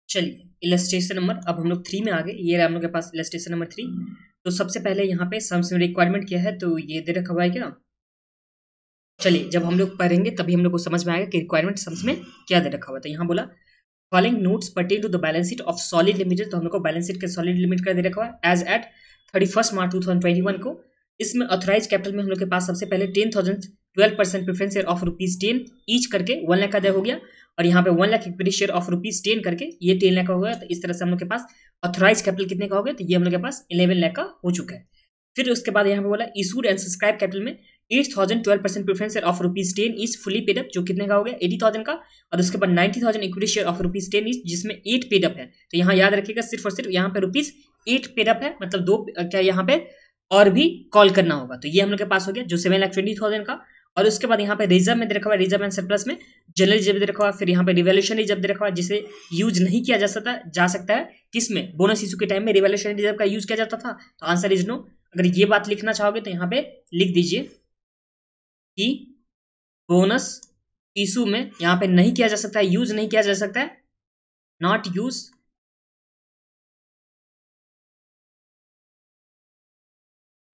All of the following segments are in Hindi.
चलिए इलस्ट्रेशन नंबर अब हम लोग 3 में आ गए। ये रहा हम लोग के पास इलस्ट्रेशन नंबर 3। तो सबसे पहले यहाँ पे सम्स में रिक्वायरमेंट क्या है, तो ये दे रखा हुआ है क्या। चलिए जब हम लोग पढ़ेंगे तभी हम लोग को समझ में आएगा कि रिक्वायरमेंट सम्स में क्या दे रखा हुआ है। तो यहाँ बोला following notes pertain to the balance sheet of solid limited. तो हम लोग को बैलेंस शीट के सॉलिड लिमिट का दे रखा हुआ है एज एट 31 मार्च 2021 को। इसमें ऑथराइज कैपिटल में हम लोग के पास सबसे पहले 10,000 12% प्रेफरेंस शेयर ऑफ ₹10 ईच करके 1 लाख का दे हो गया, और यहाँ पे 1 लाख इक्विटी शेयर ऑफ ₹10 करके ये 10 लाख का हो गया। तो इस तरह से हम लोग के पास ऑथराइज कैपिटल कितने का हो गया, तो ये हम लोग के पास 11 लाख का हो चुका है। फिर उसके बाद यहाँ पे बोला इशूड एंड सब्सक्राइब कैपिटल में 8,000 12% preference share of ₹10 is fully paid up, जो कितने का हो गया 80,000 का, और उसके बाद 90,000 इक्विटी शेयर ऑफ ₹10 इज जिसमें 8 पेड अप है। तो यहाँ याद रखिएगा सिर्फ और सिर्फ यहाँ पे ₹8 पेड अप है, मतलब 2 क्या यहाँ पे और भी कॉल करना होगा। तो ये हम लोग के पास हो गया जो 7,20,000 का। और उसके बाद यहाँ पे रिजर्व में दे रखा हुआ है, रिजर्व एंड सरप्लस में जनरल रिजर्व दे रखा हुआ है। फिर यहाँ पे रिवैल्यूएशन रिजर्व दे रखा हुआ है जिसे यूज नहीं किया जा सकता है किसमें, बोनस इशू के टाइम में रिवैल्यूएशन रिजर्व का यूज किया जाता था। तो आंसर इज नो। अगर ये बात लिखना चाहोगे तो यहाँ पे लिख दीजिए कि बोनस इशू में यहाँ पे नहीं किया जा सकता है, यूज नहीं किया जा सकता है, नॉट यूज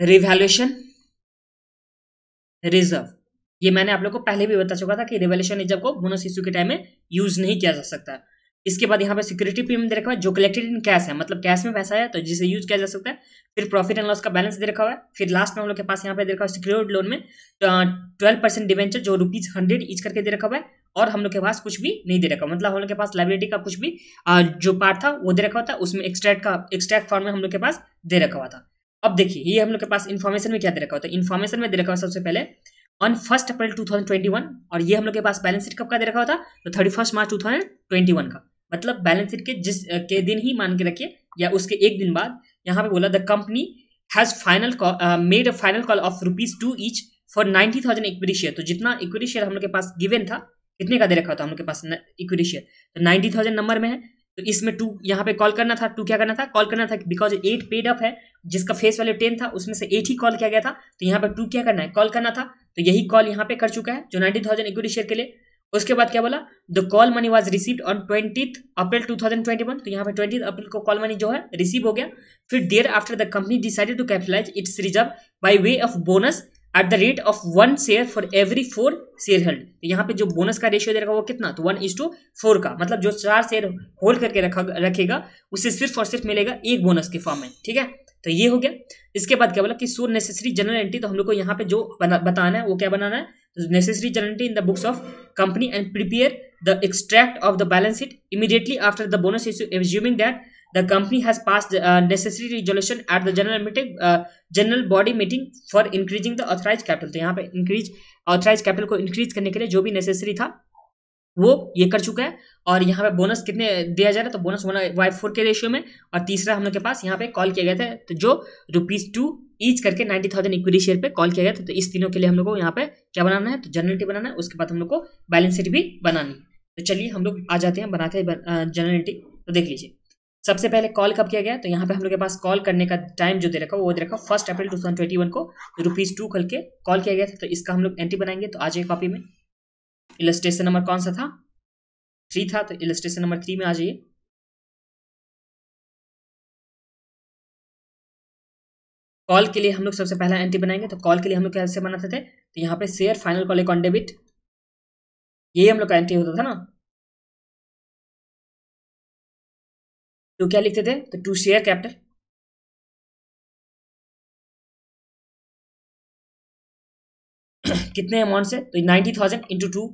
रिवैल्यूएशन रिजर्व। ये मैंने आप लोग को पहले भी बता चुका था कि रिवैल्यूएशन रिजर्व को बोनस इशू के टाइम में यूज नहीं किया जा सकता। इसके बाद यहाँ पे सिक्योरिटी प्रीमियम दे रखा है जो कलेक्टेड इन कैश है, मतलब कैश में पैसा है तो जिसे यूज किया जा सकता है। फिर प्रॉफिट एंड लॉस का बैलेंस दे रखा हुआ है। फिर लास्ट में हम लोग के पास यहाँ पे दे रखा है सिक्योर्ड लोन में 12% डिवेंचर जो ₹100 ईच करके दे रखा हुआ है, और हम लोग के पास कुछ भी नहीं दे रखा, मतलब हम लोग के पास लायबिलिटी का कुछ भी जो पार्ट था वो दे रखा हुआ था, उसमें एक्सट्रैक्ट फॉर्म में हम लोग के पास दे रखा हुआ था। अब देखिए ये हम लोग के पास इन्फॉर्मेशन में क्या दे रखा हुआ था, इन्फॉर्मेशन में दे रखा हुआ सबसे पहले ऑन 1 अप्रैल 2021, और ये हम लोग के पास बैलेंस शीट कब का दे रखा हुआ था, तो 31 मार्च 2021 का, मतलब बैलेंस शीट के जिस के दिन ही मान के रखिए या उसके एक दिन बाद। यहाँ पे बोला the company has made a final call of ₹2 each for 90,000 equity share. तो जितना इक्विटी शेयर हम लोग के पास गिवन था कितने का दे रखा था हम लोग के पास इक्विटी शेयर, तो 90,000 नंबर में है। तो इसमें 2 यहाँ पे कॉल करना था, 2 क्या करना था, कॉल करना था बिकॉज 8 पेड अप है, जिसका फेस वैल्यू 10 था उसमें से 8 ही कॉल किया गया था। तो यहाँ पे 2 क्या करना है, कॉल करना था। तो यही कॉल यहाँ पे कर चुका है जो 90,000 इक्विटी शेयर के लिए। उसके बाद क्या बोला, the call money was received on 20 अप्रैल 2021। तो यहाँ पे 20 अप्रैल को कॉल मनी जो है रिसीव हो गया। फिर thereafter the company decided to capitalize its reserve by way of bonus at the rate of 1 share for every 4 share hold. तो यहाँ पे जो बोनस का रेशियो दे रखा वो कितना, तो 1:4 का, मतलब जो 4 शेयर होल्ड करके रखेगा उसे सिर्फ और सिर्फ मिलेगा 1 बोनस के फॉर्म में, ठीक है। तो ये हो गया। इसके बाद क्या बोला कि सो नेसेसरी जनरल एंट्री। तो हम लोग को यहाँ पे जो बताना है वो क्या बनाना है, necessary general entry in the books of company and prepare the extract of the balance sheet immediately after the bonus issue assuming that the company has passed necessary resolution at the general body meeting for increasing the authorized capital। तो यहाँ पे authorized capital को इंक्रीज करने के लिए जो भी नेसेसरी था वो ये कर चुका है। और यहाँ पे बोनस कितने दिया जा रहा है, तो बोनस 1/4 के रेशियो में। और तीसरा हम लोग के पास यहाँ पे कॉल किया गया था तो जो ₹2 ईच करके 90,000 इक्विटी शेयर पे कॉल किया गया था। तो इस तीनों के लिए हम लोग को यहाँ पे क्या बनाना है, तो जनरलिटी बनाना है। उसके बाद हम लोग को बैलेंस शीट भी बनानी है। तो चलिए हम लोग आ जाते हैं, बनाते हैं जनरलिटी। तो देख लीजिए सबसे पहले कॉल कब किया गया, तो यहाँ पे हम लोग के पास कॉल करने का टाइम जो दे रखा वो दे रखा 1 अप्रैल 2021 को ₹2 करके कॉल किया गया था। तो इसका हम लोग एंट्री बनाएंगे। तो आ जाइए कॉपी में, इलस्ट्रेशन नंबर कौन सा था, 3 था, तो इलस्ट्रेशन नंबर 3 में आ जाइए। कॉल के लिए हम लोग सबसे पहला एंट्री बनाएंगे। तो कॉल के लिए हम लोग कैसे बनाते थे, तो यहाँ पे share final call on debit, यही हम लोग का एंट्री होता था ना। तो क्या लिखते थे, तो 2 शेयर कैपिटल कितने अमाउंट से, तो 90,000 इंटू 2,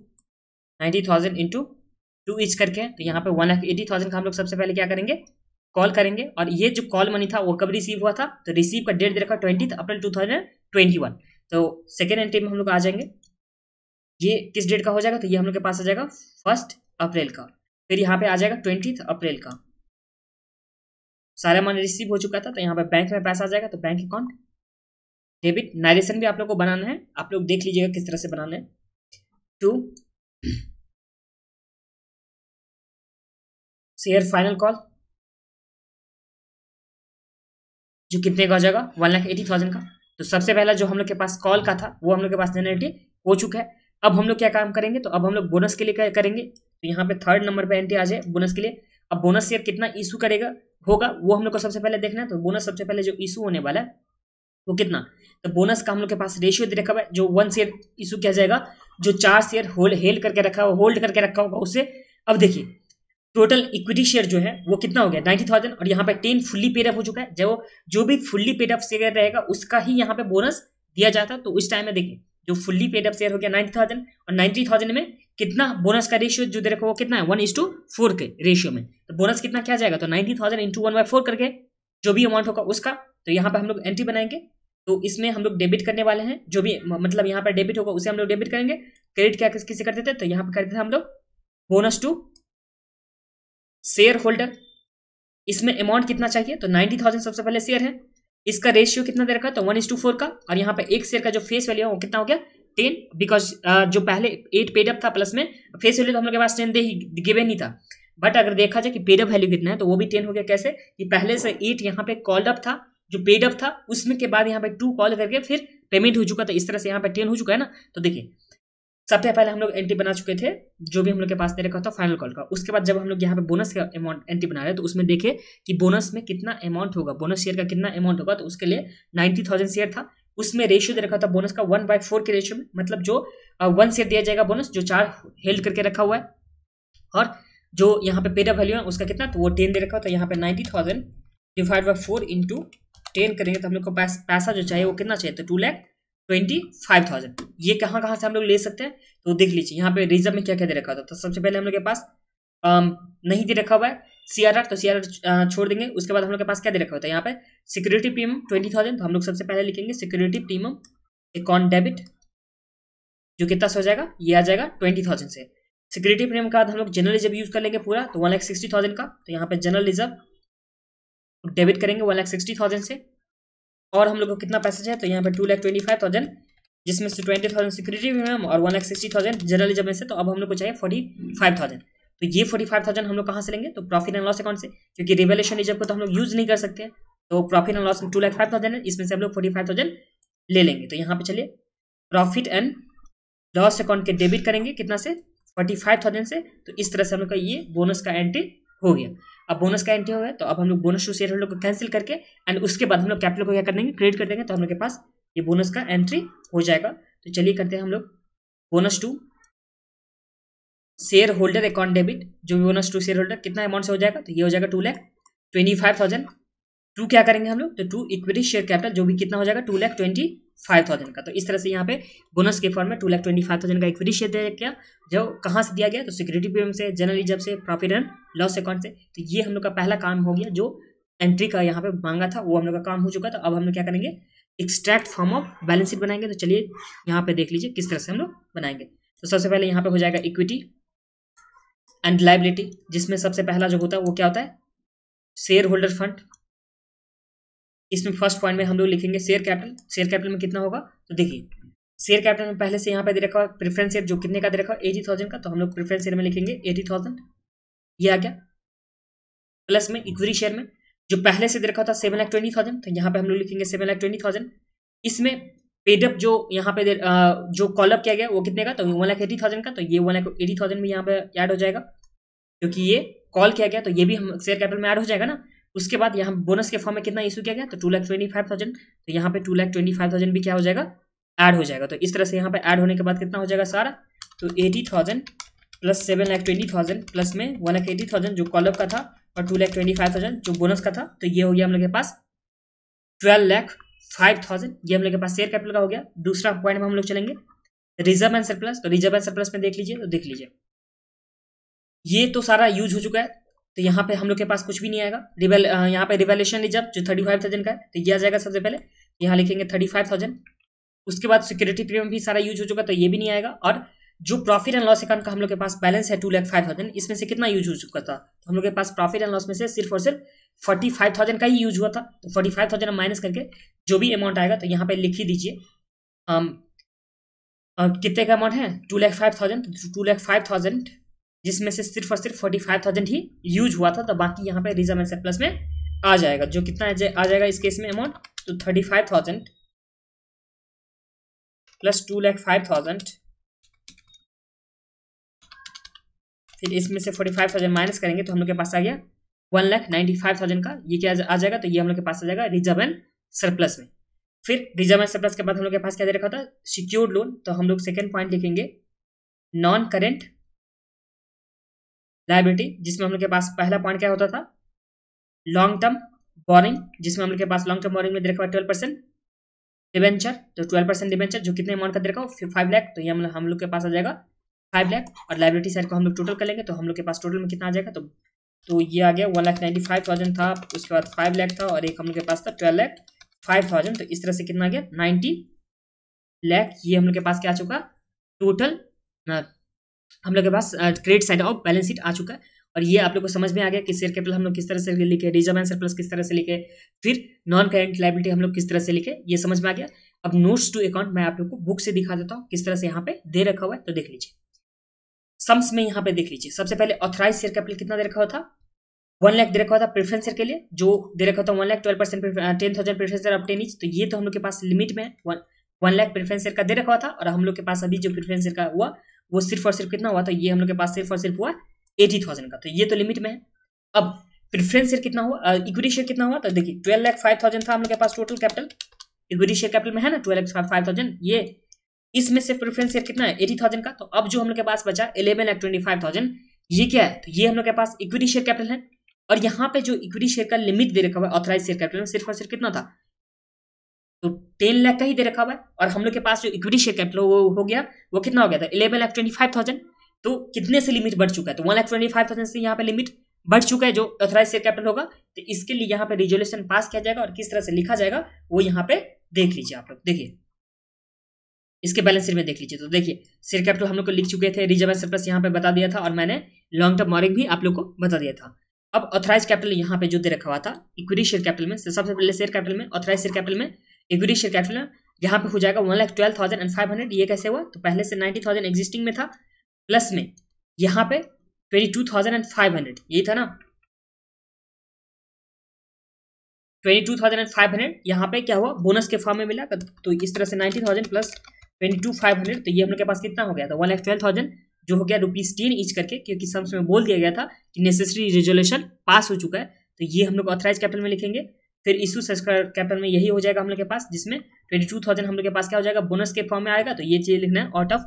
90,000 इंटू 2 ईच करके। तो यहाँ पे 1,80,000 का हम लोग सबसे पहले क्या करेंगे, कॉल करेंगे। और ये जो कॉल मनी था वो कब रिसीव हुआ था, तो रिसीव का डेट दे रखा 20 अप्रैल 2021। तो सेकेंड एंट्री में हम लोग आ जाएंगे, ये किस डेट का हो जाएगा, तो ये हम लोग के पास आ जाएगा 1 अप्रैल का। फिर यहाँ पे आ जाएगा 20 अप्रैल का, सारा मनी रिसीव हो चुका था। तो यहाँ पे बैंक में पैसा आ जाएगा, तो बैंक अकाउंट डेबिट। नरेशन भी आप लोग को बनाना है, आप लोग देख लीजिएगा किस तरह से बनाना है। 2 शेयर फाइनल कॉल जो कितने का हो जाएगा, 1,80,000 का। तो सबसे पहला जो हम लोग के पास कॉल का था वो हम लोग के पास जनरेटी हो चुका है। अब हम लोग क्या काम करेंगे, तो अब हम लोग बोनस के लिए क्या करेंगे। तो यहाँ पे 3rd नंबर पे एंट्री आ जाए बोनस के लिए। अब बोनस शेयर कितना इशू करेगा होगा वो हम लोग को सबसे पहले देखना है। तो बोनस सबसे पहले जो इशू होने वाला है वो कितना, तो बोनस का हम लोग के पास रेशियो दे रखा हुआ है। जो 1 शेयर इशू किया जाएगा, जो 4 शेयर होल्ड करके रखा होगा उससे। अब देखिए टोटल इक्विटी शेयर जो है वो कितना हो गया 90,000, और यहाँ पे 10 फुल्ली पेड अप हो चुका है। जो भी फुल्ली पेड अप शेयर रहेगा उसका ही यहाँ पे बोनस दिया जाता है। तो इस टाइम में देखिए जो फुल्ली पेड अप शेयर हो गया 90,000, और 90,000 में कितना बोनस का रेशियो जो दे रखा वो कितना है 1:4 के रेशियो में। तो बोनस कितना क्या जाएगा, तो 90,000 इंटू 1/4 करके जो भी अमाउंट होगा उसका। तो यहाँ पे हम लोग एंट्री बनाएंगे। तो इसमें हम लोग डेबिट करने वाले हैं, जो भी मतलब यहाँ पर डेबिट होगा उसे हम लोग डेबिट करेंगे। क्रेडिट क्या किसे करते थे, तो यहाँ पे करते थे हम लोग बोनस टू शेयर होल्डर। इसमें अमाउंट कितना चाहिए, तो 90,000 सबसे पहले शेयर है, इसका रेशियो कितना दे रखा है तो 1:4 का। और यहाँ पे एक शेयर का जो फेस वैल्यू है वो कितना हो गया 10, बिकॉज जो पहले 8 पेड अप था प्लस में फेस वैल्यू तो हम लोग के पास 10 गिवन नहीं था। बट अगर देखा जाए कि पेड अप वैल्यू कितना है तो वो भी 10 हो गया। कैसे कि पहले से 8 यहाँ पे कॉल्ड अप था, जो पेड अप था उसमें के बाद यहाँ पे 2 कॉल करके फिर पेमेंट हो चुका था, इस तरह से यहाँ पे 10 हो चुका है ना। तो देखिए सबसे पहले हम लोग एंट्री बना चुके थे जो भी हम लोग के पास दे रखा था फाइनल कॉल का। उसके बाद जब हम लोग यहाँ पे बोनस का अमाउंट एंट्री बना रहे तो उसमें देखे कि बोनस में कितना अमाउंट होगा, बोनस शेयर का कितना अमाउंट होगा। तो उसके लिए 90,000 शेयर था, उसमें रेशियो दे रखा था बोनस का 1/4 के रेशियो में, मतलब जो 1 शेयर दिया जाएगा बोनस जो 4 हेल्ड करके रखा हुआ है, और जो यहाँ पे पेड अप वैल्यू है उसका कितना तो वो 10 दे रखा हो। तो यहाँ पे 90,000 डिवाइड बाई 4 इंटू 10 करेंगे तो हम लोग को पैसा जो चाहिए वो कितना चाहिए, तो 2,25,000। ये कहाँ से हम लोग ले सकते हैं, तो देख लीजिए यहाँ पे रिजर्व में क्या क्या दे रखा था। तो सबसे पहले हम लोग के पास नहीं दे रखा हुआ है CRR, तो CRR छोड़ देंगे। उसके बाद हम लोग के पास क्या दे रखा होता है यहाँ पे सिक्योरिटी प्रीमियम 20,000। तो हम लोग सबसे पहले लिखेंगे सिक्योरिटी प्रीमियम अकाउंट डेबिट, जो कितना हो जाएगा ये आ जाएगा 20,000 से। सिक्योरिटी प्रीमियम का बाद हम लोग जनरल रिजर्व यूज कर लेंगे पूरा, तो 1,60,000 का। तो यहाँ पे जनरल रिजर्व डेबिट करेंगे 1,60,000 से। और हम लोग को कितना पैसा चाहिए, तो यहाँ पे 2,25,000, जिसमें से 20,000 सिक्योरिटी प्रीमियम और 1,60,000 जनरल रिजर्व में से। तो अब हम लोग को चाहिए 45,000। तो ये 45,000 हम लोग कहाँ से लेंगे, तो प्रॉफिट एंड लॉस अकाउंट से, क्योंकि रिवैल्यूएशन रिजर्व को तो हम लोग यूज नहीं कर सकते हैं। तो प्रॉफिट एंड लॉस में 2,05,000 है, इसमें से हम लोग 45,000 ले लेंगे। तो यहाँ पे चलिए प्रॉफिट एंड लॉस अकाउंट के डेबिट करेंगे कितना से 45,000 से। तो इस तरह से हम लोग का ये बोनस का एंट्री हो गया। अब बोनस का एंट्री हो गया तो अब हम लोग बोनस टू शेयर होल्डर को कैंसिल करके एंड उसके बाद हम लोग कैपिटल को क्या कर देंगे क्रेडिट कर देंगे। तो हम लोग के पास ये बोनस का एंट्री हो जाएगा। तो चलिए करते हैं हम लोग bonus to share holder account debit. जो भी बोनस टू शेयर होल्डर कितना अमाउंट से हो जाएगा, तो ये हो जाएगा 2,25,000। टू क्या करेंगे हम लोग, तो टू इक्विटी शेयर कैपिटल जो भी कितना हो जाएगा 2,25,000 का। तो इस तरह से यहाँ पे बोनस के फॉर्म में 2,25,000 का इक्विटी शेयर दिया गया, जो कहाँ से दिया गया, तो सिक्योरिटी प्रीमियम से, जनरल रिजर्व से, प्रॉफिट एंड लॉस अकाउंट से। तो ये हम लोग का पहला काम हो गया, जो एंट्री का यहाँ पे मांगा था वो हम लोग का काम हो चुका था। अब हम लोग क्या करेंगे, extract form of balance sheet बनाएंगे। तो चलिए यहाँ पे देख लीजिए किस तरह से हम लोग बनाएंगे। तो सबसे पहले यहाँ पे हो जाएगा इक्विटी एंड लायबिलिटी, जिसमें सबसे पहला जो होता है वो क्या होता है शेयर होल्डर फंड। इसमें फर्स्ट पॉइंट में हम लोग लिखेंगे शेयर कैपिटल। शेयर कैपिटल में कितना होगा, तो देखिए शेयर कैपिटल में पहले से यहाँ पे दे रखा है प्रेफरेंस शेयर जो कितने का दे रखा है 80,000 का। तो हम लोग प्रेफरेंस शेयर में लिखेंगे 80,000, ये आ गया। प्लस में इक्विटी शेयर में जो पहले से दे रखा था 7,20,000, तो यहाँ पे हम लोग लिखेंगे 7,20,000। इसमें पेडअप जो यहाँ पे जो कॉलअप किया गया वो कितने का, तो 1,80,000 का। तो ये 1,80,000 भी यहाँ पे ऐड हो जाएगा, क्योंकि ये कॉल किया गया तो ये भी हम शेयर कैपिटल में ऐड हो जाएगा ना। उसके बाद यहाँ बोनस के फॉर्म में कितना इशू किया गया, तो 2,25,000। तो यहाँ पे 2,25,000 भी क्या हो जाएगा ऐड हो जाएगा। तो इस तरह से यहाँ पे ऐड होने के बाद कितना हो जाएगा सारा, तो 80,000 प्लस 7,20,000 प्लस में 1,80,000 जो कॉलअप का था और 2,25,000 जो बोनस का था। तो ये हो गया हम लोग के पास 12,05,000। ये हम लोग के पास शेयर कैपिटल का हो गया। दूसरा पॉइंट में हम लोग चलेंगे रिजर्व एंड सरप्लस। तो रिजर्व एंड सरप्लस में देख लीजिए, तो देख लीजिए ये तो सारा यूज हो चुका है। तो यहाँ पे हम लोग के पास कुछ भी नहीं आएगा। यहाँ पे रिवैल्यूएशन रिजर्व जो 35,000 का है, तो ये आ जाएगा। सबसे पहले यहाँ लिखेंगे 35,000। उसके बाद सिक्योरिटी प्रीमियम भी सारा यूज हो चुका, तो ये भी नहीं आएगा। और जो प्रॉफिट एंड लॉस अकाउंट का हम लोग के पास बैलेंस है 2,05,000, इसमें से कितना यूज हो चुका था, तो हम लोग के पास प्रॉफिट एंड लॉस में से सिर्फ और सिर्फ 45,000 का ही यूज हुआ था। तो 45,000 माइनस करके जो भी अमाउंट आएगा, तो यहाँ पे लिख ही दीजिए कितने का अमाउंट है 2,05,000। तो 2,05,000 जिसमें से सिर्फ और सिर्फ 45,000 ही यूज हुआ था। तो बाकी यहाँ पे रिजर्व एंड सरप्लस में आ जाएगा, जो कितना आ जाएगा इस केस में अमाउंट, तो 35,000 प्लस 2,05,000 फिर इसमें से 45,000 माइनस करेंगे तो हम लोग के पास आ गया 1,95,000 का, ये क्या आ जाएगा, तो ये हम लोग के पास आ जाएगा रिजर्व एंड सरप्लस में। फिर रिजर्व एंड सरप्लस के बाद हम लोग के पास क्या दे रखा था, सिक्योर्ड लोन, तो हम लोग सेकंड पॉइंट लिखेंगे नॉन करेंट लायबिलिटी, जिसमें हम लोग के पास पहला पॉइंट क्या होता था, लॉन्ग टर्म बोरिंग, जिसमें हम लोग के पास लॉन्ग टर्म बोरिंग में दे रखा है 12% डिबेंचर, तो 12% डिबेंचर जो कितने अमाउंट का दे रखा हो 5 लाख, तो ये हम लोग के पास आ जाएगा 5 लाख। और लायबिलिटी साइड को हम लोग टोटल कर लेंगे तो हम लोग के पास टोटल में कितना आ जाएगा, तो ये आ गया 1,95,000 था, उसके बाद 5 लाख था और एक हम लोग के पास था 12,05,000, तो इस तरह से कितना आ गया 90 लाख। ये हम लोग के पास क्या आ चुका टोटल, हम लोग के पास credit side of balance sheet आ चुका है। और ये आप लोग को समझ में आ गया कि शेयर कैपिटल हम लोग किस तरह से लिखे, रिजर्व एंड सरप्लस किस तरह से लिखे, फिर नॉन करेंट लायबिलिटी हम लोग किस तरह से लिखे, ये समझ में आ गया। अब नोट्स टू अकाउंट मैं आप लोग को बुक से दिखा देता हूँ किस तरह से यहाँ पे दे रखा हुआ है, तो देख लीजिए। सम्स में यहाँ पे देख लीजिए, सबसे पहले ऑथराइज शेयर कैपिटल कितना दे रखा हुआ था, 1 लाख दे रखा हुआ था प्रेफरेंस शेयर के लिए, जो दे रखा था 1 lakh 12% 10,000 preference share of 10 each, तो ये तो हम लोग के पास लिमिट में 1 लाख प्रेफरेंस शेयर का दे रखा हुआ था। और हम लोग के पास अभी जो प्रेफरेंस शेयर का हुआ वो सिर्फ और सिर्फ कितना हुआ था, ये हम लोग के पास सिर्फ और सिर्फ हुआ 80,000 का, तो ये तो लिमिट में है। अब प्रेफरेंस शेयर कितना हुआ, इक्विटी शेयर कितना हुआ, तो देखिए 12,05,000 था हम लोग के पास total capital, equity share capital में है ना 12,05,000, ये इसमें से प्रेफरेंस शेयर कितना है 80,000 का। तो अब जो हम लोग के पास बचा 11,25,000, ये क्या है, तो ये हम लोग के पास इक्विटी शेयर कैपिटल है। और यहाँ पे जो इक्विटी शेयर का लिमिट दे रखा हुआ है ऑथराइज शेयर कैपिटल में सिर्फ और सिर्फ कितना था, तो 10 लाख का ही दे रखा हुआ है। और हम लोग के पास जो इक्विटी शेयर कैपिटल वो हो गया, वो कितना हो गया था 11,25,000, तो कितने से लिमिट बढ़ चुका है, तो 1,25,000 से यहाँ पे लिमिट बढ़ चुका है जो ऑथराइज शेयर कैपिटल होगा। तो इसके लिए यहाँ पे रिजोल्यूशन पास किया जाएगा और किस तरह से लिखा जाएगा वो यहाँ पे देख लीजिए आप लोग, देखिए इसके बैलेंस शीट में देख लीजिए। तो देखिए शेयर कैपिटल हम लोग को लिख चुके थे, रिजर्व एंड सरप्लस यहाँ पे बता दिया था और मैंने लॉन्ग टर्म बोरिंग भी आप लोग को बता दिया था। अब ऑथराइज कैपिटल यहाँ पे जो दे रखा हुआ था इक्विटी शेयर कैपिटल में, सबसे पहले शेयर कैपिटल में, ऑथराइज शेयर कैपिटल में, इक्विटी शेयर कैपिटल में यहाँ पे हो जाएगा 1,12,500। ये कैसे हुआ, तो पहले से 90,000 एग्जिस्टिंग में था, प्लस में यहाँ पे 22,500 यही था ना, 22,500 यहाँ पे क्या हुआ बोनस के फॉर्म में मिला, तो इस तरह से 90,000 प्लस 22,500, तो ये हम लोग के पास कितना हो गया था 1,12,000, जो हो गया ₹10 ईच करके, क्योंकि सम्स में बोल दिया गया था कि नेसेसरी रिजोल्यूशन पास हो चुका है। तो ये हम लोग ऑथराइज कैपिटल में लिखेंगे। फिर इशू कैपिटल में यही हो जाएगा हम लोग के पास, जिसमें 22,000 हम लोग के पास क्या हो जाएगा बोनस के फॉर्म में आएगा, तो ये चीज लिखना है out of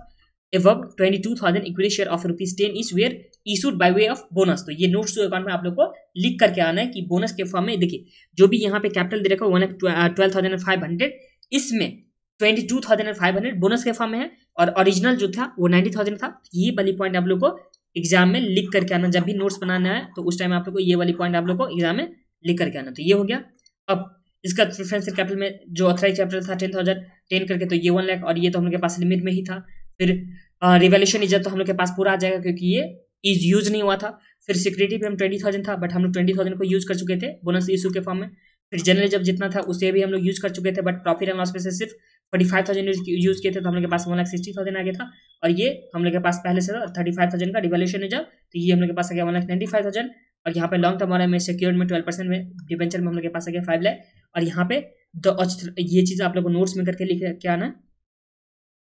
above 22,000 equity share of ₹10 each were issued by way of bonus. तो ये नोट्स टू अकाउंट में आप लोग को लिख करके आना है कि बोनस के फॉर्म में, देखिए जो भी यहाँ पे कैपिटल दे रखा है 1,12,500, इसमें 22,500 बोनस के फॉर्म में है और ओरिजिनल जो था वो 90,000 था। ये वाली पॉइंट आप लोग को एग्जाम में लिख करके आना, जब भी नोट्स बनाना है तो उस टाइम आप लोग को ये वाली पॉइंट आप लोग को एग्जाम में लिख करके आना। तो ये हो गया। अब इसका प्रेफरेंस कैपिटल में जो ऑथराइज कैपिटल था 10,000 10 करके, तो ये 1 लाख, और ये तो हम लोग के पास लिमिट में ही था। फिर रिवैल्यूएशन इज्जत तो हम लोग के पास पूरा आ जाएगा क्योंकि ये यूज नहीं हुआ था। फिर सिक्योरिटी पे हम 20,000 था, बट हम लोग 20,000 को यूज कर चुके थे बोनस इशू के फॉर्म में। फिर जनरल जब जितना था उसे भी हम लोग यूज कर चुके थे, बट प्रॉफिट एंड लॉस में से सिर्फ 45,000 यूज किए थे, तो हम लोग के पास 1,60,000 आ गया था। और ये हम लोग के पास पहले से 35,000 का रिवैल्यूएशन रिजर्व, तो ये हम लोग के पास आ गया 1,95,000। और यहाँ पे लॉन्ग टर्म वाला में सिक्योर्ड में 12% में डिबेंचर में हम लोग के पास आ गया 5 लाख। और यहाँ पे ये चीज आप लोग को नोट्स में करके लिख के आना,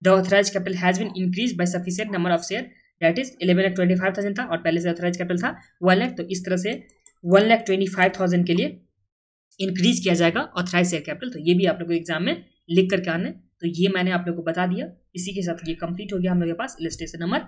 the authorise capital has been increase by sufficient number of share, that is 11,25,000 था और पहले से ऑथराइज कैपिटल था 1 लाख, तो इस तरह से 1,25,000 के लिए इंक्रीज किया जाएगा ऑथराइज शेयर कैपिटल। तो ये भी आप लोग को एग्जाम में लिख करके आना है। तो ये मैंने आप लोग को बता दिया। इसी के साथ ये कंप्लीट हो गया हम लोग के पास इलस्ट्रेशन नंबर